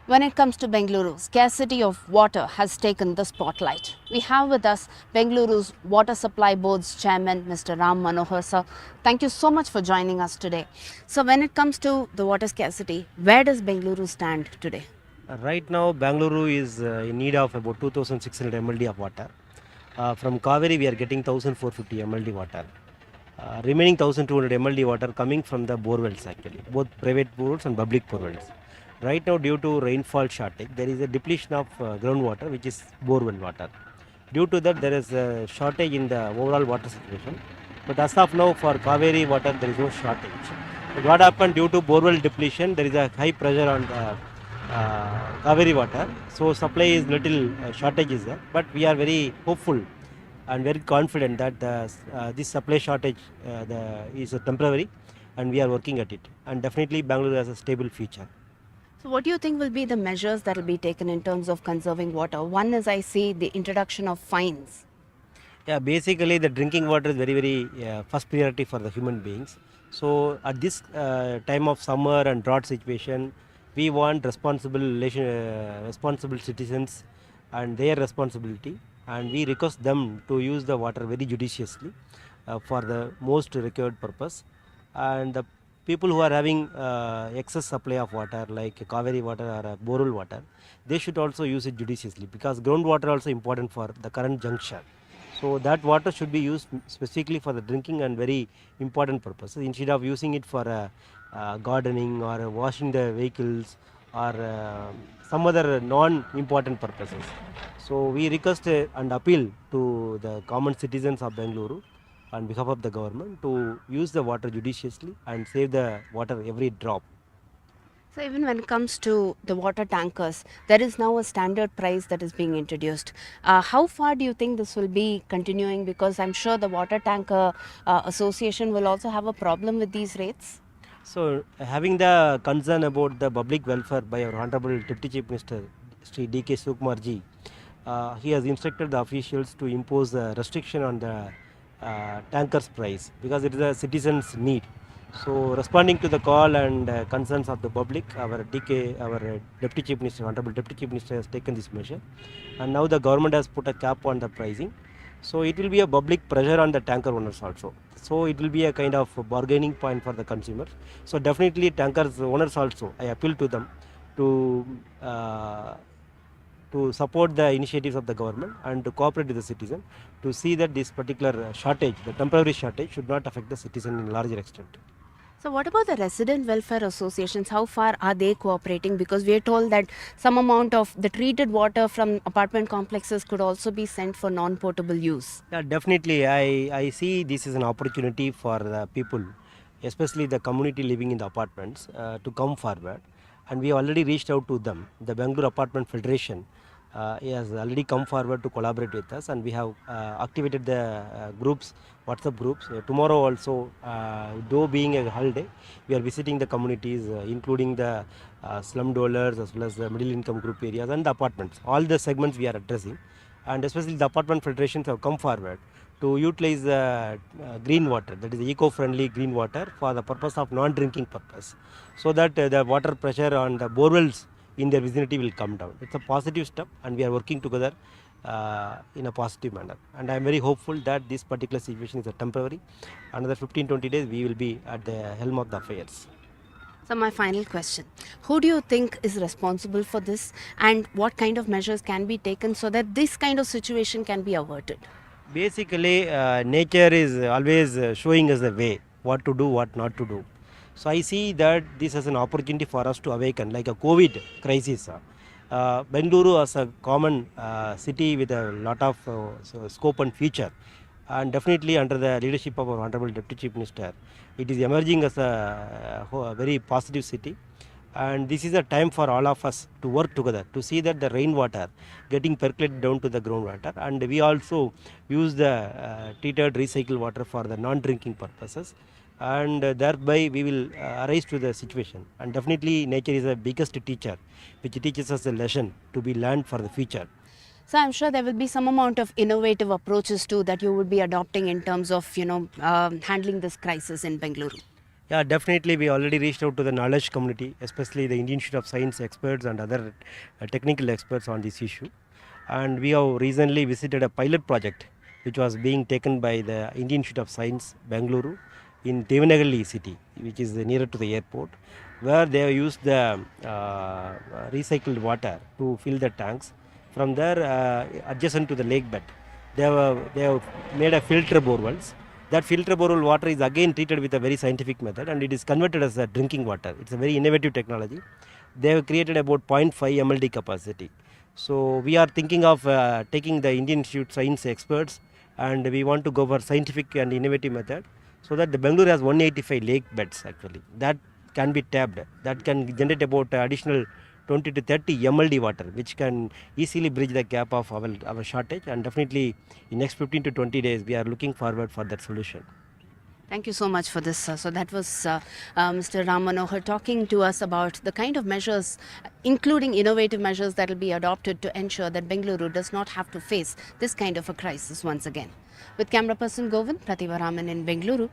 When it comes to Bengaluru, scarcity of water has taken the spotlight. We have with us Bengaluru's Water Supply Board's chairman, Mr. Ram Manohar sir. Thank you so much for joining us today. So when it comes to the water scarcity, where does Bengaluru stand today? Right now, Bengaluru is in need of about 2600 mld of water. From Kaveri, we are getting 1450 mld water. Remaining 1200 mld water coming from the borewells actually, both private borewells and public borewells. Right now, due to rainfall shortage, there is a depletion of groundwater, which is borewell water. Due to that, there is a shortage in the overall water situation. But as of now, for Kaveri water, there is no shortage. But what happened due to borewell depletion, there is a high pressure on the Kaveri water. So supply is little shortage is there. But we are very hopeful and very confident that this supply shortage is temporary, and we are working at it. And definitely, Bangalore has a stable future. So what do you think will be the measures that will be taken in terms of conserving water? One is I see the introduction of fines. Yeah, basically the drinking water is very first priority for the human beings. So at this time of summer and drought situation, we want responsible citizens and their responsibility, and we request them to use the water very judiciously for the most required purpose. And the people who are having excess supply of water like Kaveri water or borewell water, they should also use it judiciously, because groundwater also important for the current juncture. So that water should be used specifically for the drinking and very important purposes, instead of using it for gardening or washing the vehicles or some other non-important purposes. So we request and appeal to the common citizens of Bengaluru on behalf of the government to use the water judiciously and save the water every drop. So even when it comes to the water tankers, there is now a standard price that is being introduced. How far do you think this will be continuing? Because I'm sure the water tanker association will also have a problem with these rates. So having the concern about the public welfare by our Honorable Deputy Chief Minister Sri D.K. Sukumarji, he has instructed the officials to impose a restriction on the tankers price, because it is a citizen's need. So responding to the call and concerns of the public, our Deputy Chief Minister, Honorable Deputy Chief Minister has taken this measure, and now the government has put a cap on the pricing. So it will be a public pressure on the tanker owners also. So it will be a kind of bargaining point for the consumers. So definitely tankers owners also, I appeal to them to support the initiatives of the government and to cooperate with the citizen to see that this particular shortage, the temporary shortage, should not affect the citizen in larger extent. So what about the resident welfare associations? How far are they cooperating? Because we are told that some amount of the treated water from apartment complexes could also be sent for non-potable use. Yeah, definitely. I see this is an opportunity for the people, especially the community living in the apartments, to come forward. And we already reached out to them. The Bengaluru Apartment Federation has already come forward to collaborate with us, and we have activated the groups, WhatsApp groups. Tomorrow also, though being a holiday, we are visiting the communities, including the slum dwellers as well as the middle income group areas and the apartments. All the segments we are addressing, and especially the apartment federations have come forward to utilize the green water, that is eco-friendly green water, for the purpose of non-drinking purpose, so that the water pressure on the borewells in their vicinity will come down. It's a positive step, and we are working together in a positive manner. And I am very hopeful that this particular situation is a temporary. Another 15-20 days, we will be at the helm of the affairs. So my final question, who do you think is responsible for this, and what kind of measures can be taken so that this kind of situation can be averted? Basically, nature is always showing us the way, what to do, what not to do. So I see that this is an opportunity for us to awaken, like a COVID crisis. Bengaluru as a common city with a lot of scope and future, and definitely under the leadership of our Honorable Deputy Chief Minister, it is emerging as a very positive city. And this is a time for all of us to work together to see that the rainwater getting percolated down to the groundwater, and we also use the treated recycled water for the non-drinking purposes, and thereby we will arise to the situation. And definitely nature is the biggest teacher, which teaches us a lesson to be learned for the future. So I'm sure there will be some amount of innovative approaches too that you would be adopting in terms of handling this crisis in Bengaluru. Yeah, definitely. We already reached out to the knowledge community, especially the Indian Institute of Science experts and other technical experts on this issue. And we have recently visited a pilot project which was being taken by the Indian Institute of Science, Bengaluru, in Devanahalli city, which is nearer to the airport, where they have used the recycled water to fill the tanks. From there, adjacent to the lake bed, they have made a filter borewells. That filter borewell water is again treated with a very scientific method and it is converted as a drinking water. It's a very innovative technology. They have created about 0.5 mld capacity. So we are thinking of taking the Indian Institute Science experts and we want to go for scientific and innovative method so that the Bengaluru has 185 lake beds actually. That can be tapped. That can generate about additional 20 to 30 mld water, which can easily bridge the gap of our shortage. And definitely in next 15 to 20 days, we are looking forward for that solution. Thank you so much for this. So that was Mr. Ram Manohar talking to us about the kind of measures, including innovative measures that will be adopted to ensure that Bengaluru does not have to face this kind of a crisis once again. With camera person Govind, Pratibha Raman in Bengaluru.